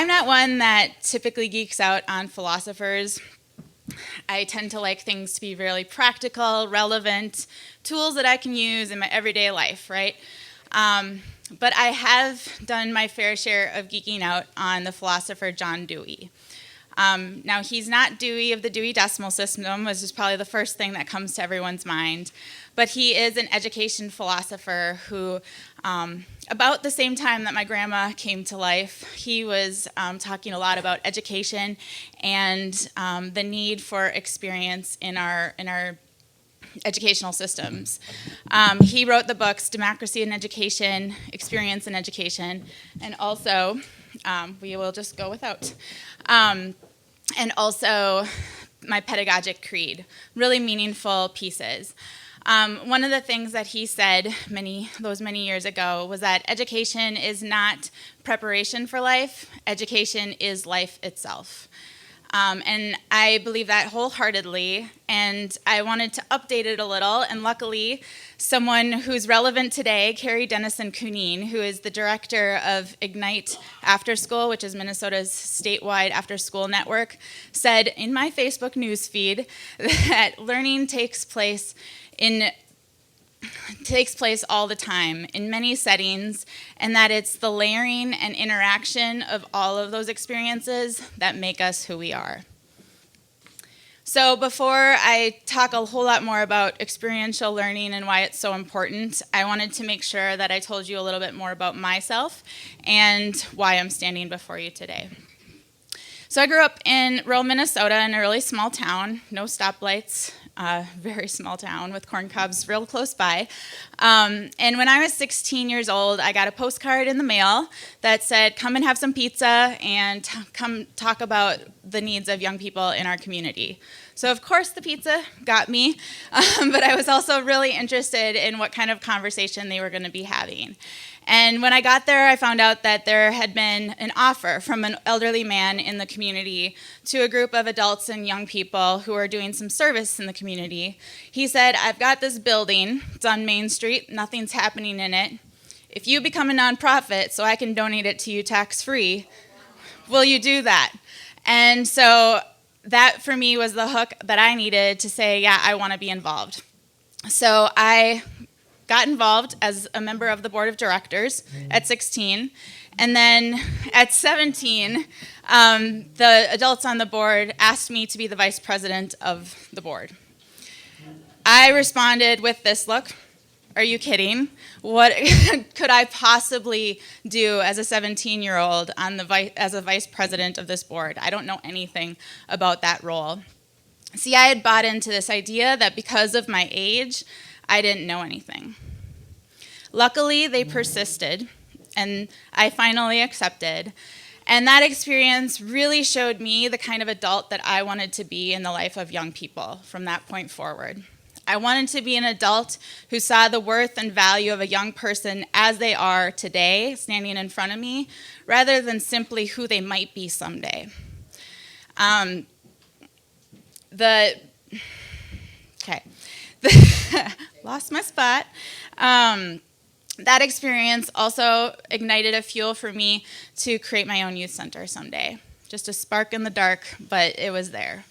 not one that typically geeks out on philosophers. I tend to like things to be really practical, relevant, tools that I can use in my everyday life, right? But I have done my fair share of geeking out on the philosopher John Dewey. Now, he's not Dewey of the Dewey Decimal System, which is probably the first thing that comes to everyone's mind. But he is an education philosopher who, about the same time that my grandma came to life, he was talking a lot about education and the need for experience in our educational systems. He wrote the books Democracy in Education, Experience in Education, and also, we will just go without, and also my Pedagogic Creed, really meaningful pieces. One of the things that he said many years ago was that education is not preparation for life, education is life itself. And I believe that wholeheartedly, and I wanted to update it a little, and luckily, someone who's relevant today, Carrie Dennison-Cunine, who is the director of Ignite After School, which is Minnesota's statewide after-school network, said in my Facebook newsfeed that learning takes place all the time in many settings, and that it's the layering and interaction of all of those experiences that make us who we are. So before I talk a whole lot more about experiential learning and why it's so important, I wanted to make sure that I told you a little bit more about myself and why I'm standing before you today. So I grew up in rural Minnesota in a really small town, no stoplights, very small town with corn cobs real close by. And when I was 16 years old, I got a postcard in the mail that said, come and have some pizza and come talk about the needs of young people in our community. So of course the pizza got me, but I was also really interested in what kind of conversation they were going to be having. And when I got there, I found out that there had been an offer from an elderly man in the community to a group of adults and young people who are doing some service in the community. He said, I've got this building, it's on Main Street, nothing's happening in it. If you become a nonprofit so I can donate it to you tax-free, will you do that? And so that for me was the hook that I needed to say, yeah, I want to be involved. So I got involved as a member of the board of directors at 16. And then at 17, the adults on the board asked me to be the vice president of the board. I responded with this look, are you kidding? What could I possibly do as a 17-year-old as a vice president of this board? I don't know anything about that role. See, I had bought into this idea that because of my age, I didn't know anything. Luckily, they persisted, and I finally accepted. And that experience really showed me the kind of adult that I wanted to be in the life of young people from that point forward. I wanted to be an adult who saw the worth and value of a young person as they are today, standing in front of me, rather than simply who they might be someday. Lost my spot. That experience also ignited a fuel for me to create my own youth center someday. Just a spark in the dark, but it was there.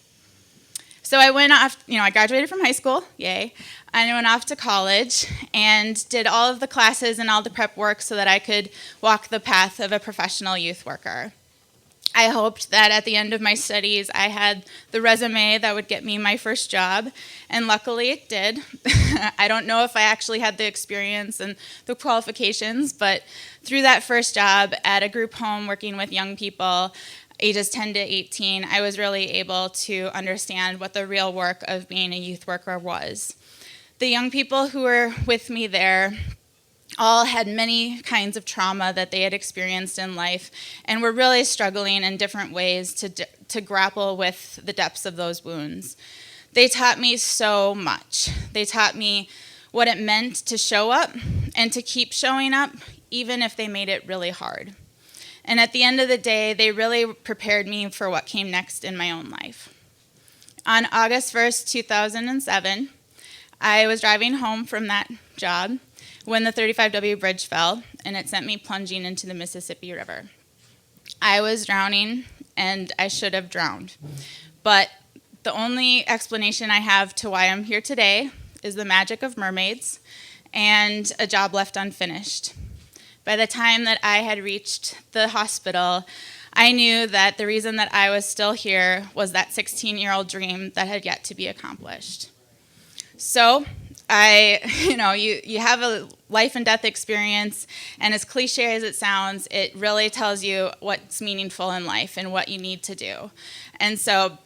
So I went off, I graduated from high school, yay, and I went off to college and did all of the classes and all the prep work so that I could walk the path of a professional youth worker. I hoped that at the end of my studies, I had the resume that would get me my first job, and luckily it did. I don't know if I actually had the experience and the qualifications, but through that first job at a group home working with young people, ages 10 to 18, I was really able to understand what the real work of being a youth worker was. The young people who were with me there all had many kinds of trauma that they had experienced in life and were really struggling in different ways to grapple with the depths of those wounds. They taught me so much. They taught me what it meant to show up and to keep showing up, even if they made it really hard. And at the end of the day, they really prepared me for what came next in my own life. On August 1st, 2007, I was driving home from that job when the 35W bridge fell, and it sent me plunging into the Mississippi River. I was drowning, and I should have drowned. But the only explanation I have to why I'm here today is the magic of mermaids and a job left unfinished. By the time that I had reached the hospital, I knew that the reason that I was still here was that 16-year-old dream that had yet to be accomplished. So you have a life and death experience, and as cliche as it sounds, it really tells you what's meaningful in life and what you need to do. And so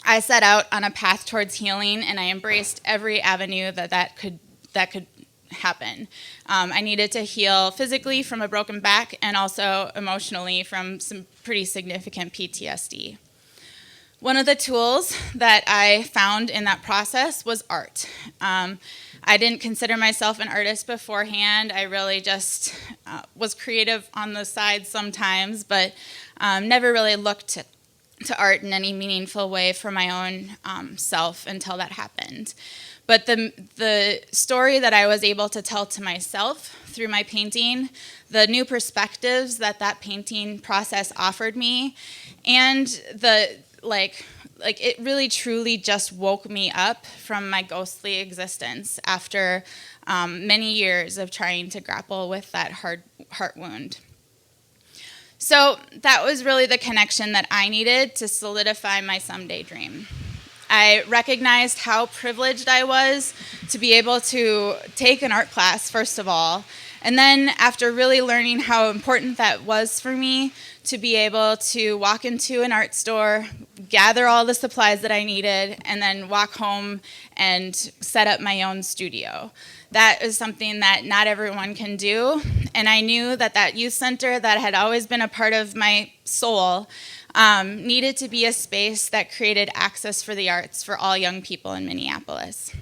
I set out on a path towards healing, and I embraced every avenue that could happen. I needed to heal physically from a broken back and also emotionally from some pretty significant PTSD. One of the tools that I found in that process was art. I didn't consider myself an artist beforehand. I really just was creative on the side sometimes, but never really looked to art in any meaningful way for my own self until that happened. But the story that I was able to tell to myself through my painting, the new perspectives that painting process offered me, and it really truly just woke me up from my ghostly existence after many years of trying to grapple with that hard heart wound. So that was really the connection that I needed to solidify my someday dream. I recognized how privileged I was to be able to take an art class, first of all, and then after really learning how important that was for me, to be able to walk into an art store, gather all the supplies that I needed, and then walk home and set up my own studio. That is something that not everyone can do, and I knew that youth center that had always been a part of my soul needed to be a space that created access for the arts for all young people in Minneapolis.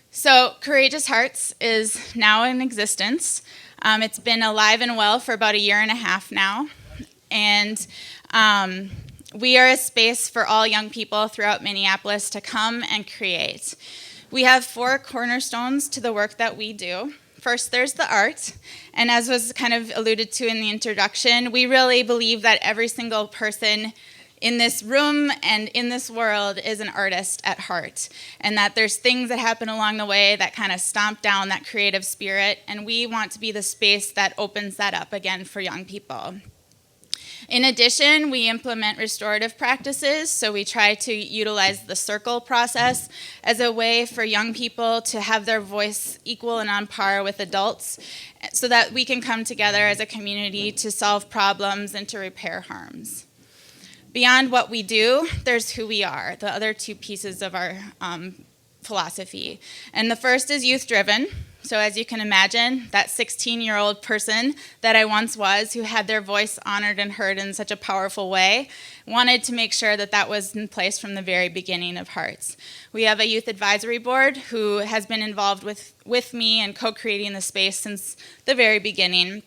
So Courageous Hearts is now in existence. It's been alive and well for about 1.5 years now, and we are a space for all young people throughout Minneapolis to come and create. We have 4 cornerstones to the work that we do. First, there's the art, and as was kind of alluded to in the introduction, we really believe that every single person in this room and in this world is an artist at heart, and that there's things that happen along the way that kind of stomp down that creative spirit, and we want to be the space that opens that up again for young people. In addition, we implement restorative practices, so we try to utilize the circle process as a way for young people to have their voice equal and on par with adults so that we can come together as a community to solve problems and to repair harms. Beyond what we do, there's who we are, the other 2 pieces of our philosophy. And the first is youth-driven. So as you can imagine, that 16-year-old person that I once was, who had their voice honored and heard in such a powerful way, wanted to make sure that was in place from the very beginning of Hearts. We have a youth advisory board who has been involved with me in co-creating the space since the very beginning.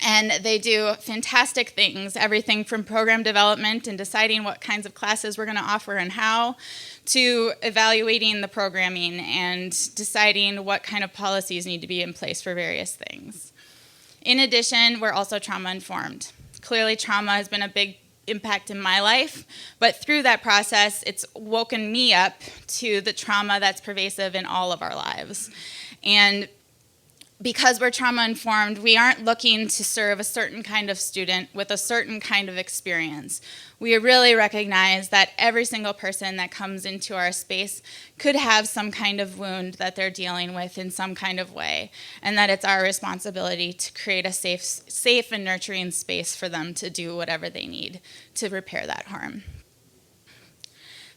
And they do fantastic things, everything from program development and deciding what kinds of classes we're going to offer and how, to evaluating the programming and deciding what kind of policies need to be in place for various things. In addition, we're also trauma-informed. Clearly, trauma has been a big impact in my life, but through that process, it's woken me up to the trauma that's pervasive in all of our lives. And because we're trauma-informed, we aren't looking to serve a certain kind of student with a certain kind of experience. We really recognize that every single person that comes into our space could have some kind of wound that they're dealing with in some kind of way, and that it's our responsibility to create a safe and nurturing space for them to do whatever they need to repair that harm.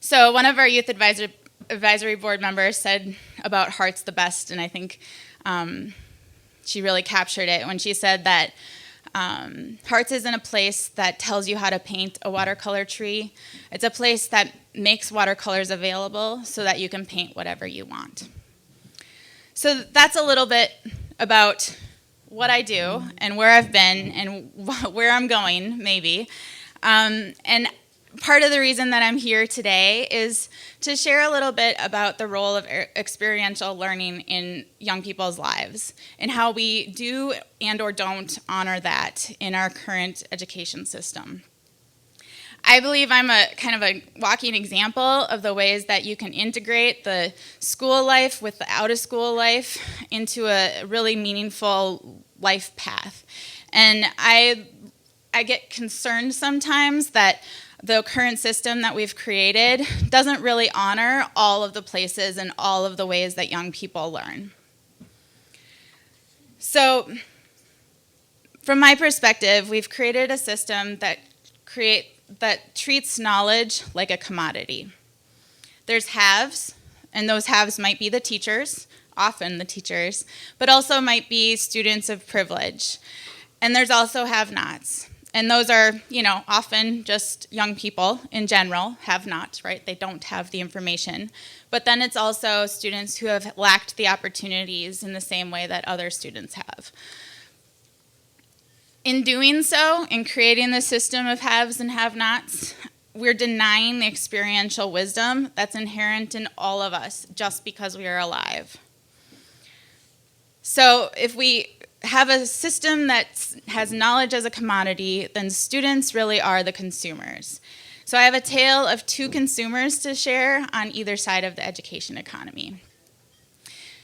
So one of our youth advisory board members said about Hearts the best, and I think she really captured it when she said that Hearts isn't a place that tells you how to paint a watercolor tree. It's a place that makes watercolors available so that you can paint whatever you want. So that's a little bit about what I do and where I've been and where I'm going, maybe. And part of the reason that I'm here today is to share a little bit about the role of experiential learning in young people's lives and how we do and or don't honor that in our current education system. I believe I'm a kind of a walking example of the ways that you can integrate the school life with the out-of-school life into a really meaningful life path. And I get concerned sometimes that the current system that we've created doesn't really honor all of the places and all of the ways that young people learn. So, from my perspective, we've created a system that treats knowledge like a commodity. There's haves, and those haves might be the teachers, often the teachers, but also might be students of privilege. And there's also have-nots. And those are, often just young people in general, have-nots, right? They don't have the information. But then it's also students who have lacked the opportunities in the same way that other students have. In doing so, in creating the system of haves and have-nots, we're denying the experiential wisdom that's inherent in all of us just because we are alive. So if we have a system that has knowledge as a commodity, then students really are the consumers. So I have a tale of two consumers to share on either side of the education economy.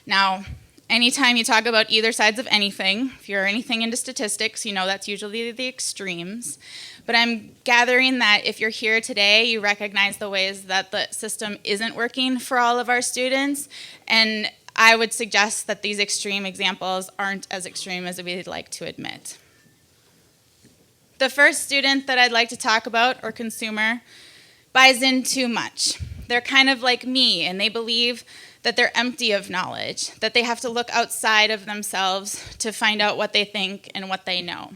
Now, anytime you talk about either sides of anything, if you're anything into statistics, you know that's usually the extremes. But I'm gathering that if you're here today, you recognize the ways that the system isn't working for all of our students, and I would suggest that these extreme examples aren't as extreme as we'd like to admit. The first student that I'd like to talk about, or consumer, buys in too much. They're kind of like me, and they believe that they're empty of knowledge, that they have to look outside of themselves to find out what they think and what they know.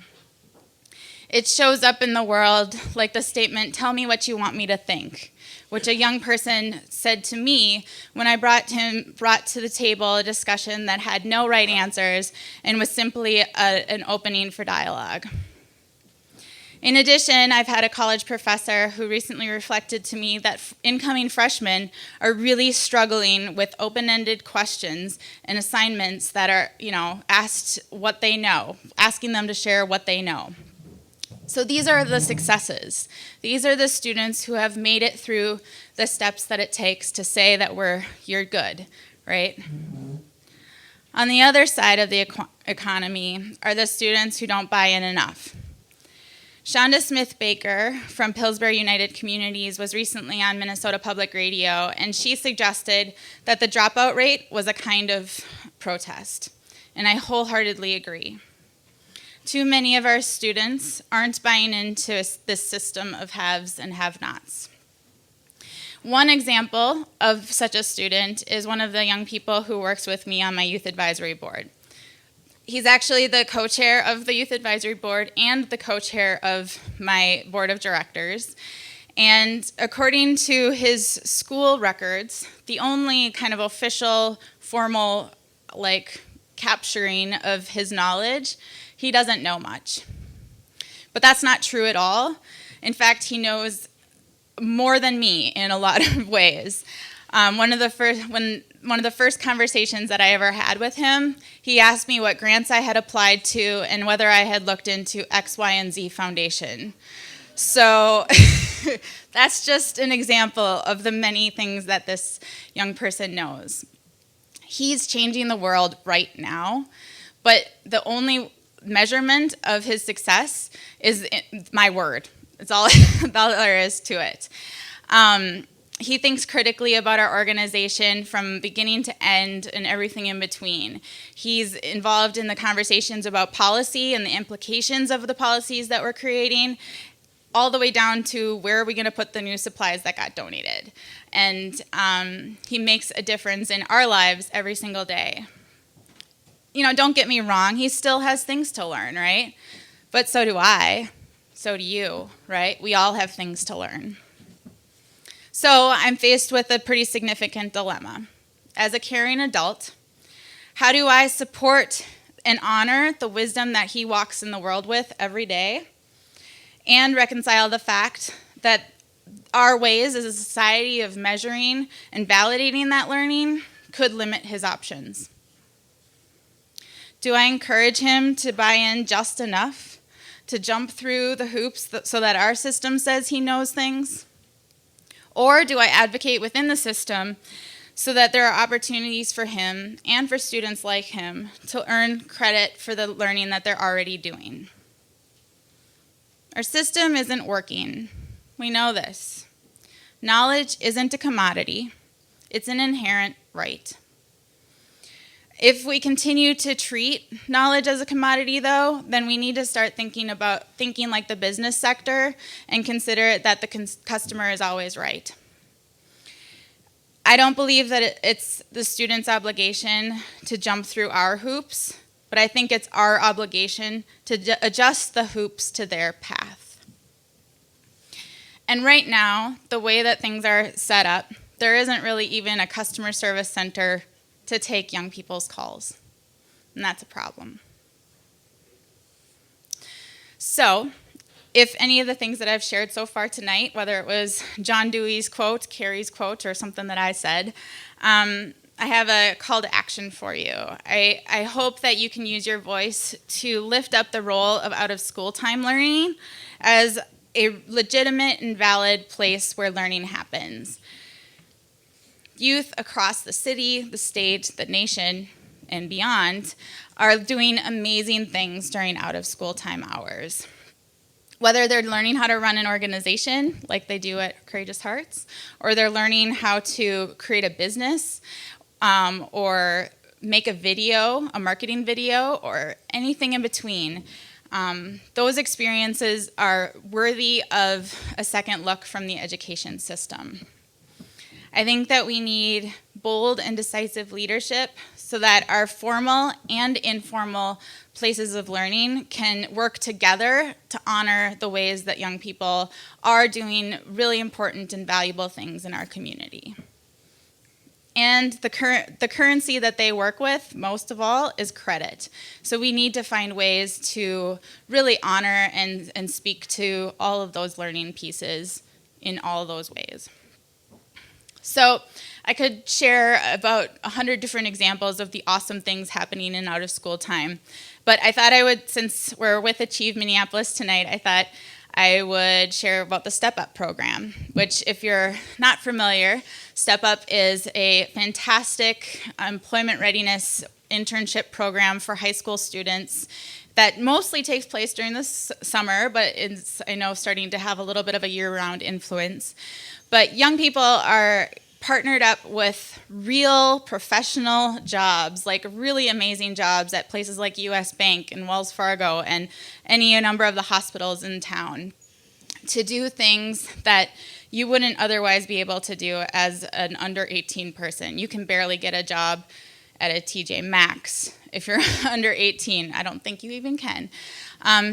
It shows up in the world like the statement, "Tell me what you want me to think," which a young person said to me when I brought to the table a discussion that had no right answers and was simply an opening for dialogue. In addition, I've had a college professor who recently reflected to me that incoming freshmen are really struggling with open-ended questions and assignments that are, asked what they know, asking them to share what they know. So these are the successes. These are the students who have made it through the steps that it takes to say that you're good, right? On the other side of the economy are the students who don't buy in enough. Shonda Smith-Baker from Pillsbury United Communities was recently on Minnesota Public Radio, and she suggested that the dropout rate was a kind of protest, and I wholeheartedly agree. Too many of our students aren't buying into this system of haves and have-nots. One example of such a student is one of the young people who works with me on my youth advisory board. He's actually the co-chair of the youth advisory board and the co-chair of my board of directors. And according to his school records, the only kind of official, formal, capturing of his knowledge, he doesn't know much. But that's not true at all. In fact, he knows more than me in a lot of ways. One of the first conversations that I ever had with him, he asked me what grants I had applied to and whether I had looked into X, Y, and Z Foundation. So that's just an example of the many things that this young person knows. He's changing the world right now, but the only measurement of his success is my word. It's all there is to it. He thinks critically about our organization from beginning to end and everything in between. He's involved in the conversations about policy and the implications of the policies that we're creating, all the way down to where are we going to put the new supplies that got donated. And he makes a difference in our lives every single day. Don't get me wrong, he still has things to learn, right? But so do I. So do you, right? We all have things to learn. So I'm faced with a pretty significant dilemma. As a caring adult, how do I support and honor the wisdom that he walks in the world with every day and reconcile the fact that our ways as a society of measuring and validating that learning could limit his options. Do I encourage him to buy in just enough to jump through the hoops so that our system says he knows things? Or do I advocate within the system so that there are opportunities for him and for students like him to earn credit for the learning that they're already doing? Our system isn't working. We know this. Knowledge isn't a commodity. It's an inherent right. If we continue to treat knowledge as a commodity, though, then we need to start thinking like the business sector and consider that the customer is always right. I don't believe that it's the student's obligation to jump through our hoops, but I think it's our obligation to adjust the hoops to their path. And right now, the way that things are set up, there isn't really even a customer service center to take young people's calls. And that's a problem. So, if any of the things that I've shared so far tonight, whether it was John Dewey's quote, Carrie's quote, or something that I said, I have a call to action for you. I hope that you can use your voice to lift up the role of out-of-school time learning as a legitimate and valid place where learning happens. Youth across the city, the state, the nation, and beyond are doing amazing things during out-of-school time hours. Whether they're learning how to run an organization like they do at Courageous Hearts, or they're learning how to create a business, or make a video, a marketing video, or anything in between, those experiences are worthy of a second look from the education system. I think that we need bold and decisive leadership so that our formal and informal places of learning can work together to honor the ways that young people are doing really important and valuable things in our community. And the currency that they work with, most of all, is credit. So we need to find ways to really honor and speak to all of those learning pieces in all those ways. So I could share about 100 different examples of the awesome things happening in out-of-school time. But I thought I would, since we're with Achieve Minneapolis tonight, I thought I would share about the Step Up program, which, if you're not familiar, Step Up is a fantastic employment readiness internship program for high school students that mostly takes place during the summer, but is, I know, starting to have a little bit of a year-round influence. But young people are partnered up with real professional jobs, like really amazing jobs at places like US Bank and Wells Fargo and any number of the hospitals in town, to do things that you wouldn't otherwise be able to do as an under 18 person. You can barely get a job at a TJ Maxx if you're under 18. I don't think you even can.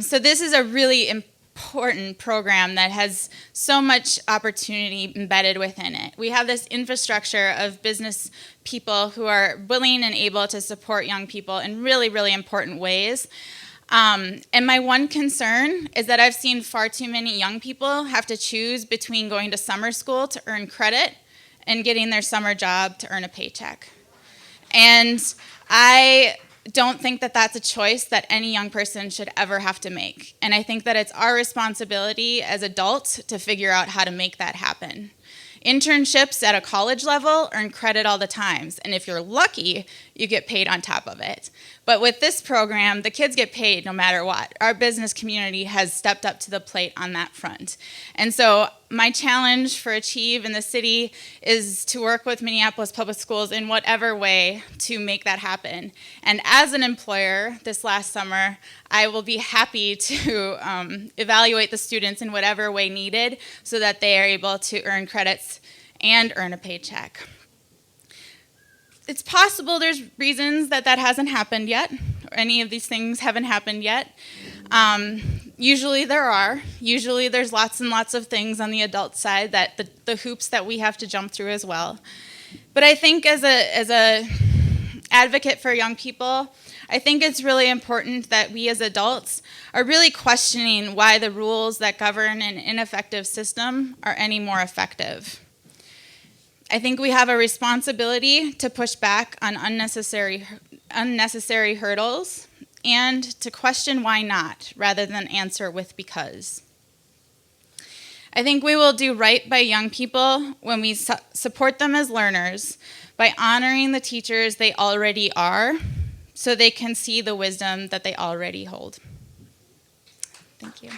So this is a really important program that has so much opportunity embedded within it. We have this infrastructure of business people who are willing and able to support young people in really, really important ways. And my one concern is that I've seen far too many young people have to choose between going to summer school to earn credit and getting their summer job to earn a paycheck. And I don't think that that's a choice that any young person should ever have to make. And I think that it's our responsibility as adults to figure out how to make that happen. Internships at a college level earn credit all the time, and if you're lucky, you get paid on top of it. But with this program, the kids get paid no matter what. Our business community has stepped up to the plate on that front. And so my challenge for Achieve in the city is to work with Minneapolis Public Schools in whatever way to make that happen. And as an employer this last summer, I will be happy to evaluate the students in whatever way needed so that they are able to earn credits and earn a paycheck. It's possible there's reasons that hasn't happened yet, or any of these things haven't happened yet. Usually there are. Usually there's lots and lots of things on the adult side, that the hoops that we have to jump through as well. But I think as advocate for young people, I think it's really important that we as adults are really questioning why the rules that govern an ineffective system are any more effective. I think we have a responsibility to push back on unnecessary hurdles and to question why not, rather than answer with because. I think we will do right by young people when we support them as learners by honoring the teachers they already are so they can see the wisdom that they already hold. Thank you.